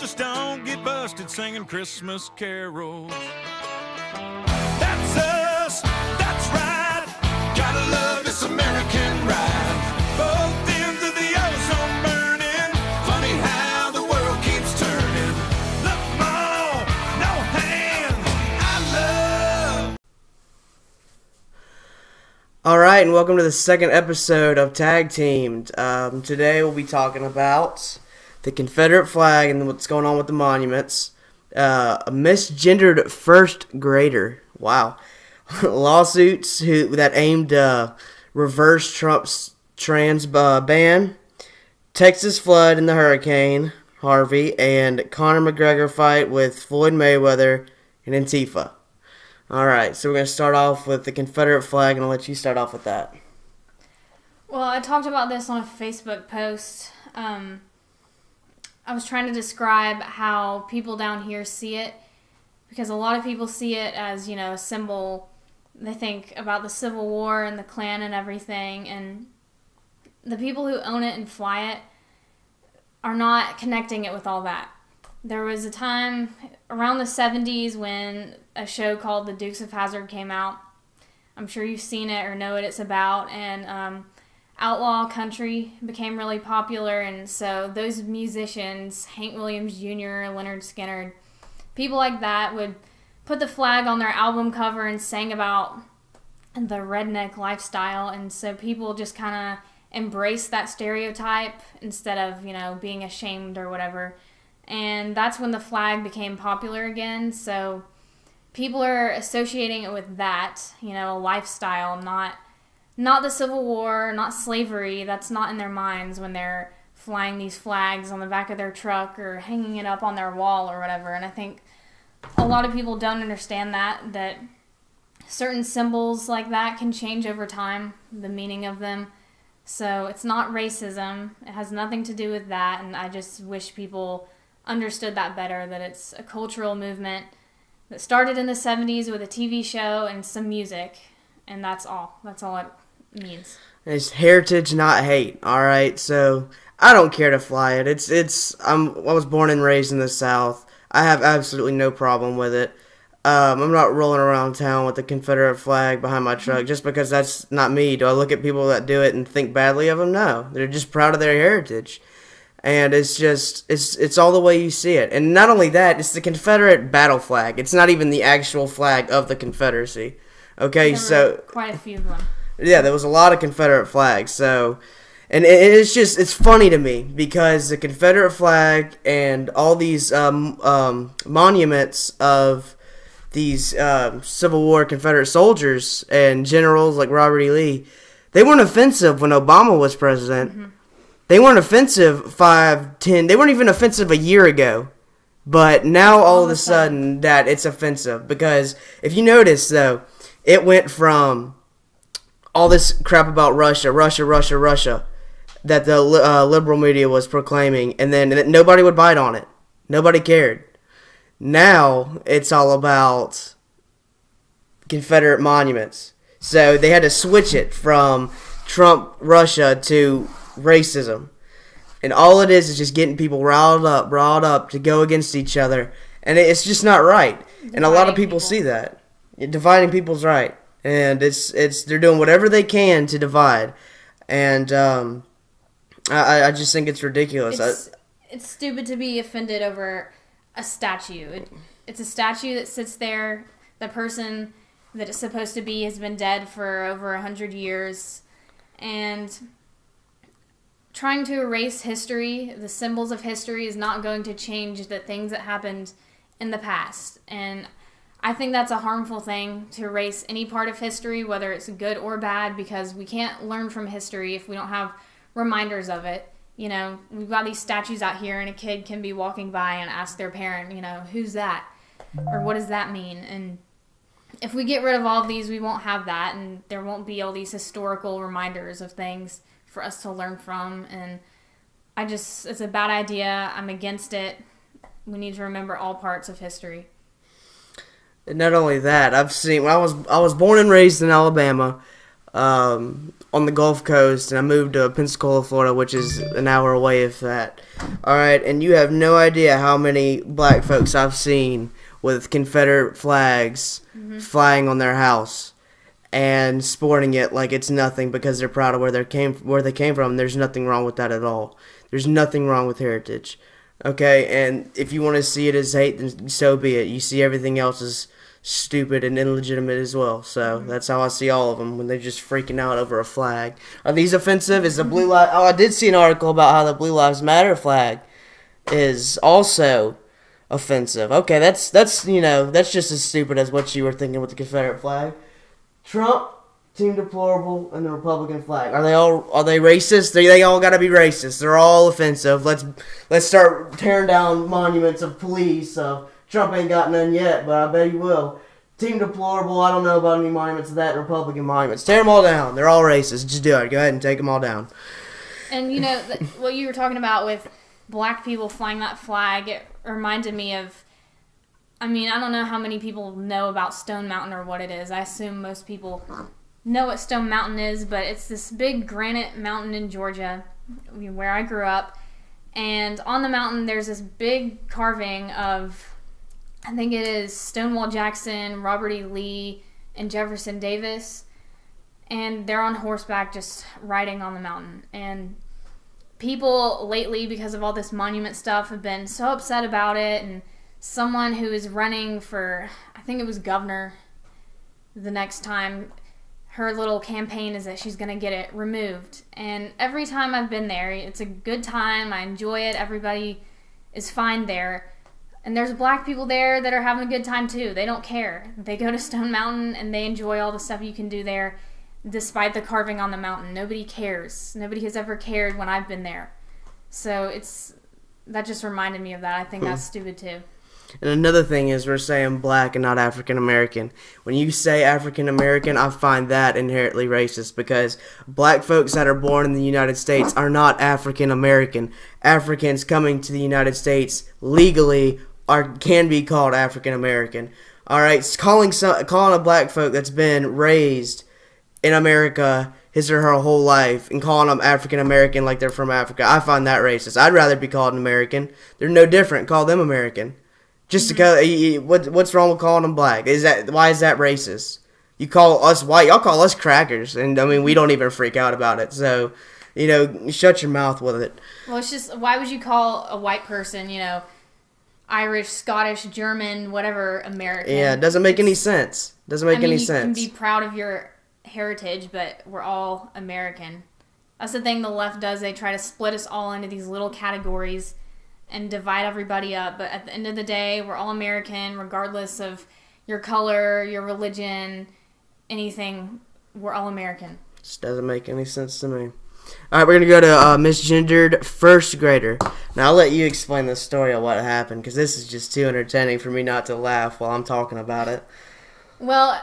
just don't get busted singing Christmas carols. That's us, that's right. Gotta love this American ride. Both ends of the ozone burning. Funny how the world keeps turning. Look, Mom, no hands. I love. All right, and welcome to the second episode of Tag Teamed. Today we'll be talking about the Confederate flag and what's going on with the monuments. A misgendered first grader. Wow. Lawsuits that aimed to reverse Trump's trans ban. Texas flood and the hurricane, Harvey, and Conor McGregor fight with Floyd Mayweather and Antifa. Alright, so we're going to start off with the Confederate flag, and I'll let you start off with that. Well, I talked about this on a Facebook post. I was trying to describe how people down here see it, because a lot of people see it as, a symbol. They think about the Civil War and the Klan and everything, and the people who own it and fly it are not connecting it with all that. There was a time around the 70s when a show called The Dukes of Hazzard came out. I'm sure you've seen it or know what it's about. And outlaw country became really popular. And so those musicians, Hank Williams Jr., Leonard Skinner, people like that would put the flag on their album cover and sang about the redneck lifestyle. And so people just kind of embraced that stereotype instead of, being ashamed or whatever. And that's when the flag became popular again. So people are associating it with that, a lifestyle, not the Civil War, not slavery. That's not in their minds when they're flying these flags on the back of their truck or hanging it up on their wall or whatever. And I think a lot of people don't understand that certain symbols like that can change over time, the meaning of them. So it's not racism. It has nothing to do with that. And I just wish people understood that better, that it's a cultural movement that started in the 70s with a TV show and some music, and that's all it means. It's heritage, not hate. All right, so I don't care to fly it. I was born and raised in the South. I have absolutely no problem with it. I'm not rolling around town with the Confederate flag behind my truck just because that's not me. Do I look at people that do it and think badly of them? No, they're just proud of their heritage. And it's all the way you see it. And not only that, it's the Confederate battle flag. It's not even the actual flag of the Confederacy. Okay, so quite a few of them. Yeah, there was a lot of Confederate flags. So, and it's funny to me because the Confederate flag and all these monuments of these Civil War Confederate soldiers and generals like Robert E. Lee, they weren't offensive when Obama was president. Mm-hmm. They weren't offensive 5, 10. They weren't even offensive a year ago. But now all of a sudden that it's offensive. Because if you notice, though, it went from all this crap about Russia that the liberal media was proclaiming. And then nobody would bite on it. Nobody cared. Now it's all about Confederate monuments. So they had to switch it from Trump, Russia to racism, and all it is just getting people riled up to go against each other, and it's just not right. And a lot of people see that dividing people's right, and they're doing whatever they can to divide, and I just think it's ridiculous. It's stupid to be offended over a statue. It's a statue that sits there. The person that it's supposed to be has been dead for over 100 years, and trying to erase history, the symbols of history, is not going to change the things that happened in the past. And I think that's a harmful thing, to erase any part of history, whether it's good or bad, because we can't learn from history if we don't have reminders of it. We've got these statues out here, and a kid can be walking by and ask their parent, who's that? Or what does that mean? And if we get rid of all of these, we won't have that, and there won't be all these historical reminders of things for us to learn from. And it's a bad idea. I'm against it. We need to remember all parts of history. And not only that, I was born and raised in Alabama. on the Gulf Coast, and I moved to Pensacola, Florida, which is an hour away if that. Alright, and you have no idea how many black folks I've seen with Confederate flags flying on their house and sporting it like it's nothing because they're proud of where they came from. There's nothing wrong with that at all. There's nothing wrong with heritage. Okay, and if you want to see it as hate, then so be it. You see everything else as stupid and illegitimate as well. So that's how I see all of them when they're just freaking out over a flag. Are these offensive? Is the blue light? Oh, I did see an article about how the Blue Lives Matter flag is also offensive. Okay, that's just as stupid as what you were thinking with the Confederate flag. Trump, Team Deplorable, and the Republican flag. Are they racist? They all got to be racist. They're all offensive. Let's start tearing down monuments of police. So Trump ain't got none yet, but I bet he will. Team Deplorable, I don't know about any monuments of that. Republican monuments. Tear them all down. They're all racist. Just do it. Go ahead and take them all down. And what you were talking about with black people flying that flag, it reminded me of, I don't know how many people know about Stone Mountain or what it is. I assume most people know what Stone Mountain is, but it's this big granite mountain in Georgia, where I grew up. And on the mountain, there's this big carving of, I think it is Stonewall Jackson, Robert E. Lee, and Jefferson Davis. And they're on horseback just riding on the mountain. And people lately, because of all this monument stuff, have been so upset about it. And someone who is running for, I think it was governor the next time, her little campaign is that she's going to get it removed. And every time I've been there, it's a good time. I enjoy it. Everybody is fine there. And there's black people there that are having a good time too. They don't care. They go to Stone Mountain and they enjoy all the stuff you can do there despite the carving on the mountain. Nobody cares. Nobody has ever cared when I've been there. So that just reminded me of that. I think that's stupid too. And another thing is we're saying black and not African American. When you say African American, I find that inherently racist because black folks that are born in the United States are not African American. Africans coming to the United States legally can be called African American. All right, calling a black folk that's been raised in America his or her whole life and calling them African American like they're from Africa, I find that racist. I'd rather be called an American. They're no different. Call them American. Just because what's wrong with calling them black? Why is that racist? You call us white, y'all call us crackers, and we don't even freak out about it. So, shut your mouth with it. Well, it's just, why would you call a white person, Irish, Scottish, German, whatever, American? Yeah, it doesn't make any sense. Doesn't make any sense. You can be proud of your heritage, but we're all American. That's the thing the left does. They try to split us all into these little categories and divide everybody up, but at the end of the day, we're all American, regardless of your color, your religion, anything. We're all American. Just doesn't make any sense to me. All right, we're gonna go to misgendered first grader. Now I'll let you explain the story of what happened because this is just too entertaining for me not to laugh while I'm talking about it. Well,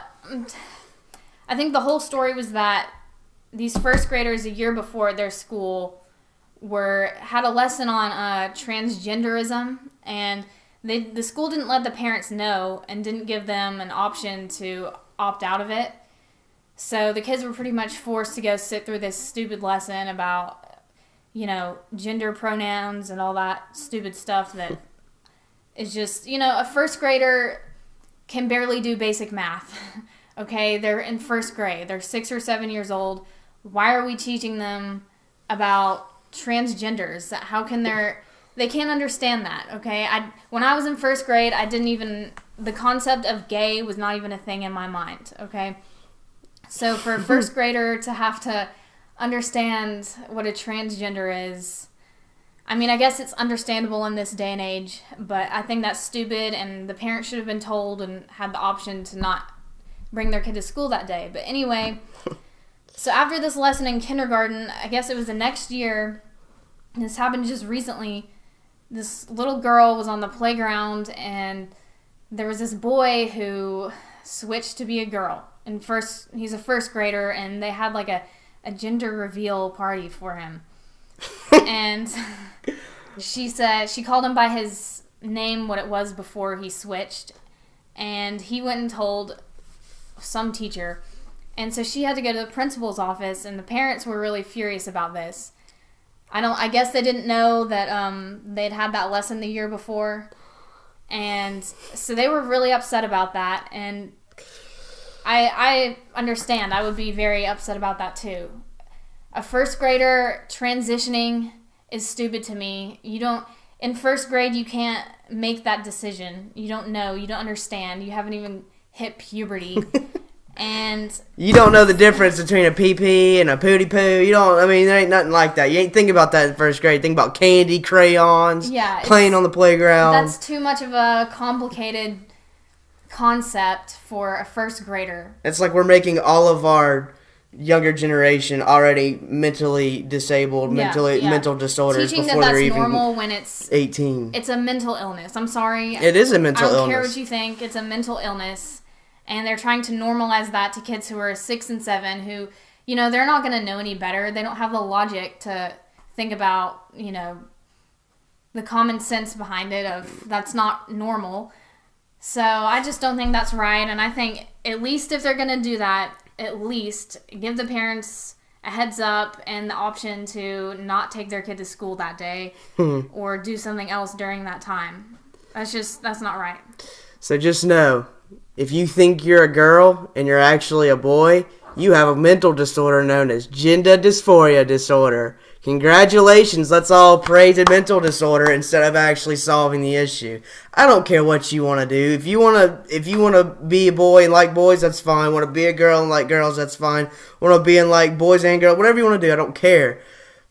I think the whole story was that these first graders a year before their school had a lesson on transgenderism, and the school didn't let the parents know and didn't give them an option to opt out of it. So the kids were pretty much forced to go sit through this stupid lesson about, gender pronouns and all that stupid stuff that is just, a first grader can barely do basic math. Okay, they're in first grade. They're 6 or 7 years old. Why are we teaching them about transgenders? How can they can't understand that, okay? When I was in first grade, the concept of gay was not even a thing in my mind, okay? So for a first grader to have to understand what a transgender is, I guess it's understandable in this day and age, but I think that's stupid, and the parents should have been told and had the option to not bring their kid to school that day. But anyway, so after this lesson in kindergarten, I guess it was the next year, and this happened just recently, this little girl was on the playground, and there was this boy who switched to be a girl. And he's a first grader, and they had like a gender reveal party for him. And she called him by his name, what it was before he switched, and he went and told some teacher, And so she had to go to the principal's office, and the parents were really furious about this. I guess they didn't know that they'd had that lesson the year before. And so they were really upset about that. And I understand. I would be very upset about that too. A first grader transitioning is stupid to me. In first grade, you can't make that decision. You don't know. You don't understand. You haven't even hit puberty. And you don't know the difference between a pee-pee and a pooty-poo. There ain't nothing like that. You ain't thinking about that in first grade. Think about candy, crayons, playing on the playground. That's too much of a complicated concept for a first grader. It's like we're making all of our younger generation already mentally disabled, mental disorders Teaching before that they're that's even normal when it's 18. It's a mental illness. I'm sorry. It is a mental illness. I don't care what you think. It's a mental illness. And they're trying to normalize that to kids who are 6 and 7 who, they're not going to know any better. They don't have the logic to think about, the common sense behind it of that's not normal. So I just don't think that's right. And I think at least if they're going to do that, at least give the parents a heads up and the option to not take their kid to school that day or do something else during that time. That's not right. So just know, if you think you're a girl and you're actually a boy, you have a mental disorder known as gender dysphoria disorder. Congratulations, let's all praise a mental disorder instead of actually solving the issue. I don't care what you want to do. If you want to be a boy and like boys, that's fine. Want to be a girl and like girls, that's fine. Want to be in like boys and girls, whatever you want to do, I don't care.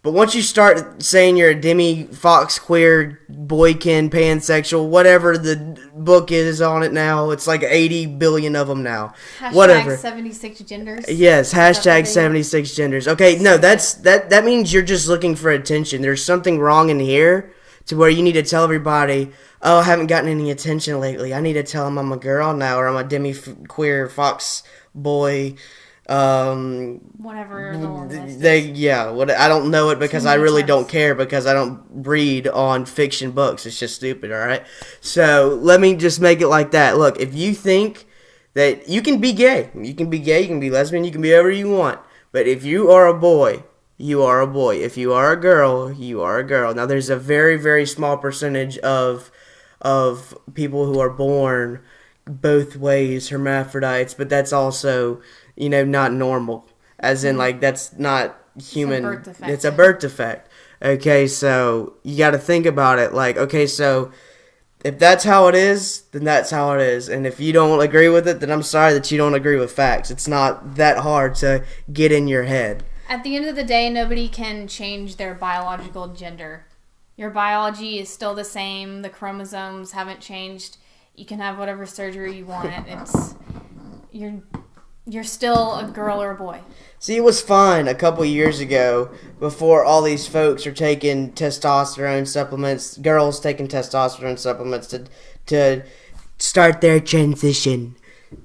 But once you start saying you're a demi, fox, queer, boykin, pansexual, whatever the book is on it now, it's like 80 billion of them now. Hashtag 76 genders. Yes, hashtag 76 genders. Okay, no, that means you're just looking for attention. There's something wrong in here to where you need to tell everybody, oh, I haven't gotten any attention lately. I need to tell them I'm a girl now, or I'm a demi, queer, fox, boy, whatever the long list is. I don't know it because I really don't care because I don't read on fiction books. It's just stupid, alright? So let me just make it like that. Look, if you think that you can be gay, you can be lesbian, you can be whatever you want, but if you are a boy, you are a boy. If you are a girl, you are a girl. Now there's a very, very small percentage of people who are born both ways, hermaphrodites, but that's also not normal. As in, like, that's not human. It's a birth defect. Okay, so you got to think about it. Like, okay, so if that's how it is, then that's how it is. And if you don't agree with it, then I'm sorry that you don't agree with facts. It's not that hard to get in your head. At the end of the day, nobody can change their biological gender. Your biology is still the same. The chromosomes haven't changed. You can have whatever surgery you want. You're still a girl or a boy. See, it was fine a couple years ago before all these folks are taking testosterone supplements, girls taking testosterone supplements to start their transition.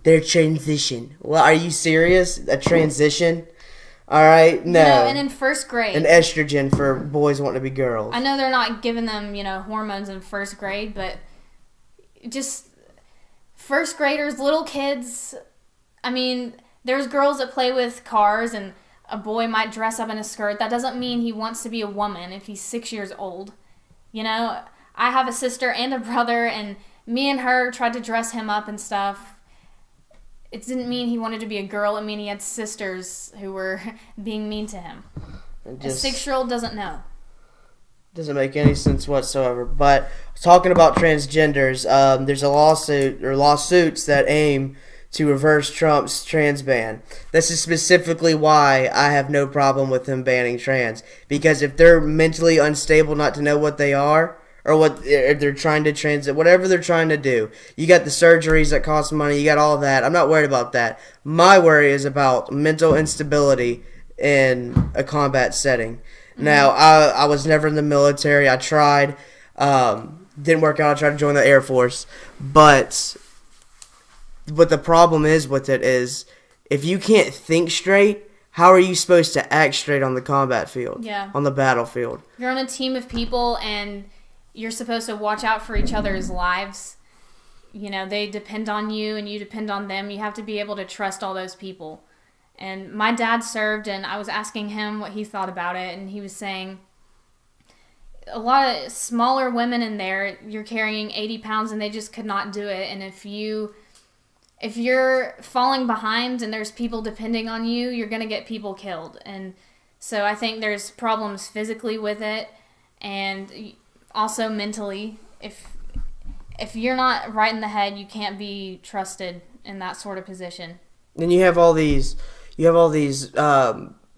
Well, are you serious? A transition? All right, no. And in first grade. An estrogen for boys wanting to be girls. I know they're not giving them, hormones in first grade, but just first graders, little kids. I mean, there's girls that play with cars, and a boy might dress up in a skirt. That doesn't mean he wants to be a woman if he's 6 years old. I have a sister and a brother, and me and her tried to dress him up and stuff. It didn't mean he wanted to be a girl. It mean he had sisters who were being mean to him. A 6-year-old doesn't know. Doesn't make any sense whatsoever. But talking about transgenders, there's a lawsuit or lawsuits that aim to reverse Trump's trans ban. This is specifically why I have no problem with him banning trans. Because if they're mentally unstable not to know what they are, or what if they're trying to transit, whatever they're trying to do. You got the surgeries that cost money, you got all that. I'm not worried about that. My worry is about mental instability in a combat setting. Mm-hmm. Now, I was never in the military. I tried. Didn't work out. I tried to join the Air Force. But what the problem is with it is, if you can't think straight, how are you supposed to act straight on the combat field? Yeah. On the battlefield. You're on a team of people, and you're supposed to watch out for each other's lives. They depend on you, and you depend on them. You have to be able to trust all those people. And my dad served, and I was asking him what he thought about it, and he was saying a lot of smaller women in there, you're carrying 80 pounds, and they just could not do it. And if you're falling behind and there's people depending on you, you're going to get people killed. And so I think there's problems physically with it, and also mentally. If you're not right in the head, you can't be trusted in that sort of position. And you have all these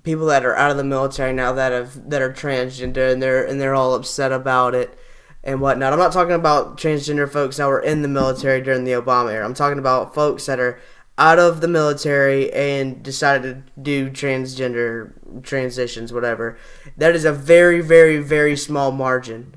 people that are out of the military now that are transgender, and they're all upset about it and whatnot. I'm not talking about transgender folks that were in the military during the Obama era. I'm talking about folks that are out of the military and decided to do transgender transitions, whatever. That is a very, very, very small margin.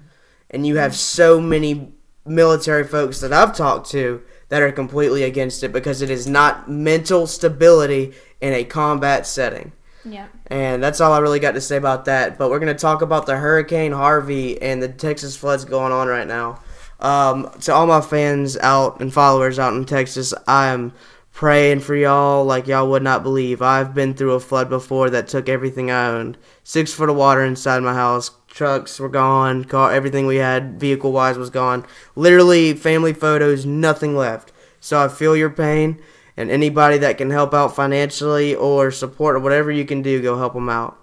And you have so many military folks that I've talked to that are completely against it because it is not mental stability in a combat setting. Yeah. And that's all I really got to say about that. But we're going to talk about the Hurricane Harvey and the Texas floods going on right now. To all my fans out and followers out in Texas, I am praying for y'all like y'all would not believe. I've been through a flood before that took everything I owned. 6 foot of water inside my house. Trucks were gone. Everything we had vehicle-wise was gone. Literally, family photos, nothing left. So I feel your pain. And anybody that can help out financially or support or whatever you can do, go help them out.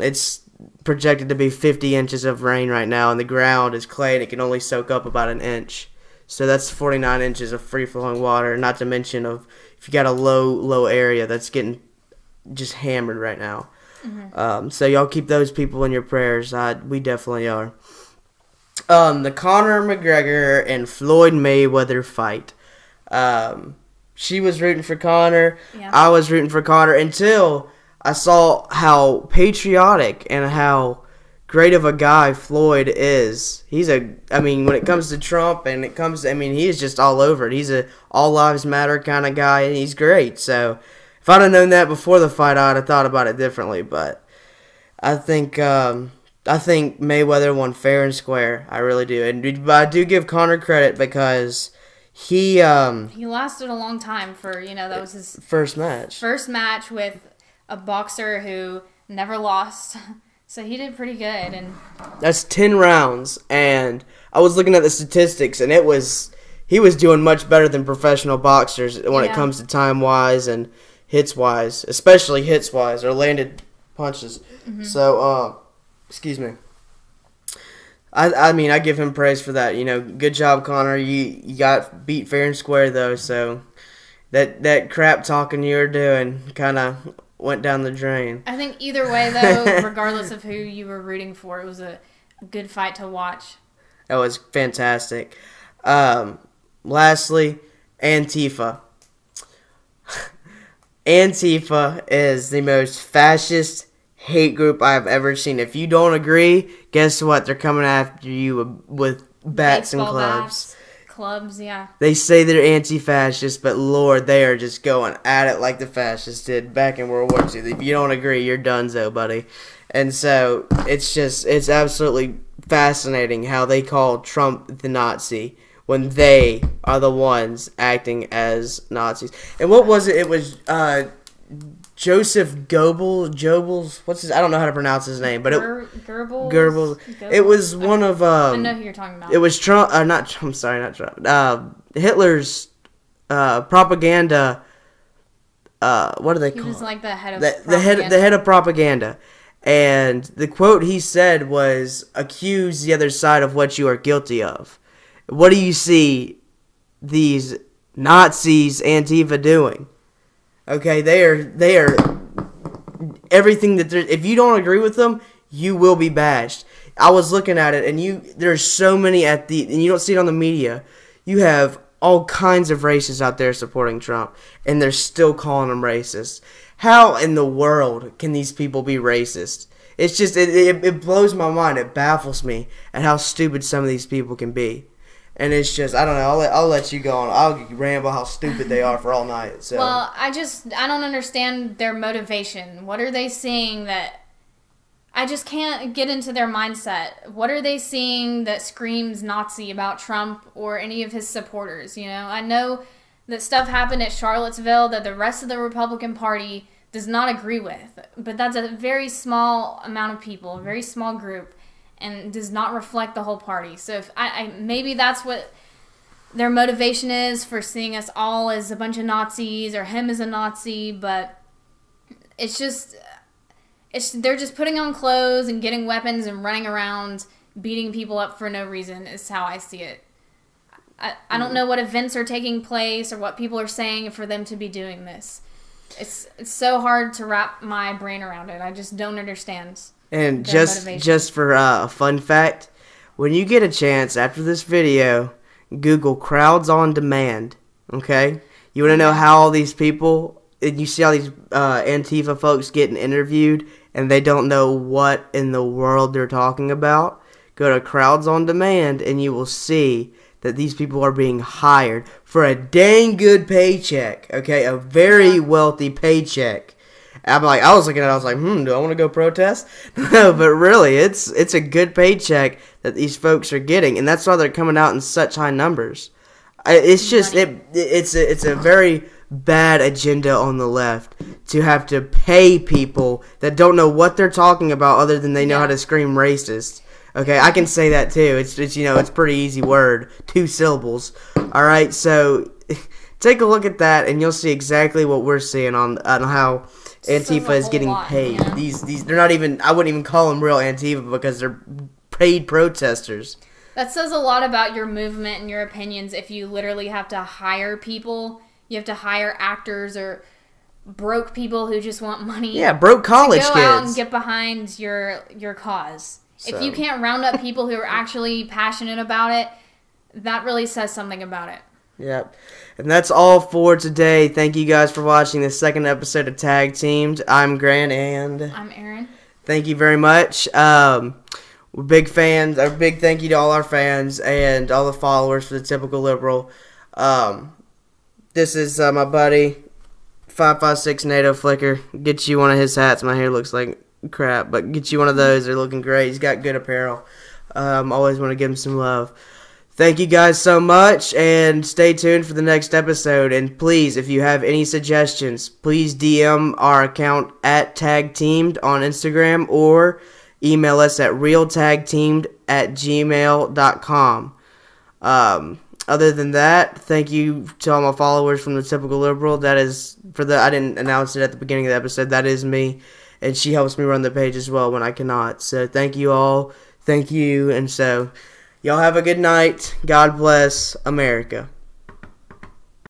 It's projected to be 50 inches of rain right now, and the ground is clay, and it can only soak up about an inch. So that's 49 inches of free-flowing water, not to mention if you got a low area that's getting just hammered right now. Mm-hmm. So y'all keep those people in your prayers. We definitely are. The Conor McGregor and Floyd Mayweather fight. She was rooting for Conor. Yeah. I was rooting for Conor until I saw how patriotic and how great of a guy Floyd is. When it comes to Trump and he is just all over it. He's a all lives matter kind of guy, and he's great. So if I'd have known that before the fight, I'd have thought about it differently. But I think Mayweather won fair and square. I really do. But I do give Conor credit because he lasted a long time for, that was his first match. First match with a boxer who never lost. So he did pretty good. And that's 10 rounds, and I was looking at the statistics, and he was doing much better than professional boxers when it comes to time-wise and hits-wise, especially hits-wise, or landed punches. Mm-hmm. So, excuse me. I give him praise for that. Good job, Conor. You got beat fair and square, though, so that crap talking you were doing kind of went down the drain. I think either way, though, regardless of who you were rooting for, it was a good fight to watch. That was fantastic. Lastly, Antifa. Antifa is the most fascist hate group I've ever seen. If you don't agree, guess what? They're coming after you with bats and clubs. Clubs, yeah. They say they're anti-fascist, but Lord, they are just going at it like the fascists did back in World War II. If you don't agree, you're donezo, buddy. And so it's absolutely fascinating how they call Trump the Nazi when they are the ones acting as Nazis. And what was it? It was Joseph Goebbels. I don't know how to pronounce his name, but Goebbels. It was one of I know who you're talking about. It was Trump. Not Trump. Hitler's propaganda. What do they call? He was like the head of the head of propaganda. And the quote he said was, "Accuse the other side of what you are guilty of." What do you see these Nazis, Antifa, doing? Okay, they are everything that if you don't agree with them, you will be bashed. I was looking at it, and there's so many and you don't see it on the media. You have all kinds of races out there supporting Trump, and they're still calling them racist. How in the world can these people be racist? It's just it blows my mind. It baffles me at how stupid some of these people can be. And it's just, I don't know, I'll let you go on. I'll ramble how stupid they are for all night. So. Well, I don't understand their motivation. What are they seeing that, I just can't get into their mindset. What are they seeing that screams Nazi about Trump or any of his supporters, I know that stuff happened at Charlottesville that the rest of the Republican Party does not agree with. But that's a very small amount of people, a very small group, and does not reflect the whole party. So if maybe that's what their motivation is for seeing us all as a bunch of Nazis or him as a Nazi, but they're just putting on clothes and getting weapons and running around beating people up for no reason is how I see it. I don't know what events are taking place or what people are saying for them to be doing this. It's so hard to wrap my brain around it. I just don't understand. And just for a fun fact, when you get a chance after this video, Google crowds on demand, okay? You want to know how all these people, and you see all these Antifa folks getting interviewed, and they don't know what in the world they're talking about? Go to crowds on demand, and you will see that these people are being hired for a dang good paycheck, okay? A very wealthy paycheck. I was looking at it, I was like, do I want to go protest? No, but really, it's a good paycheck that these folks are getting, and that's why they're coming out in such high numbers. It's just, it's a very bad agenda on the left to have to pay people that don't know what they're talking about other than they know how to scream racist. Okay, I can say that too. It's it's pretty easy word, 2 syllables. All right, so take a look at that, and you'll see exactly what we're seeing on how Antifa is getting paid. Yeah. These they're not even, I wouldn't even call them real Antifa because they're paid protesters. That says a lot about your movement and your opinions if you literally have to hire people. You have to hire actors or broke people who just want money. Yeah, broke college kids. To go out and get behind your cause. So. If you can't round up people who are actually passionate about it, that really says something about it. Yep. And that's all for today. Thank you guys for watching the second episode of Tag Teamed. I'm Grant and I'm Aaron. Thank you very much. We're big fans. A big thank you to all our fans and all the followers for the Typical Liberal. This is my buddy 556 NATO Flicker. Get you one of his hats. My hair looks like crap, but get you one of those. They're looking great. He's got good apparel. Always want to give him some love. Thank you guys so much, and stay tuned for the next episode. And please, if you have any suggestions, please DM our account at TagTeamed on Instagram or email us at realtagteamed@gmail.com. Other than that, thank you to all my followers from the Typical Liberal. That is, I didn't announce it at the beginning of the episode, that is me. And she helps me run the page as well when I cannot. So thank you all. Thank you. And so y'all have a good night. God bless America.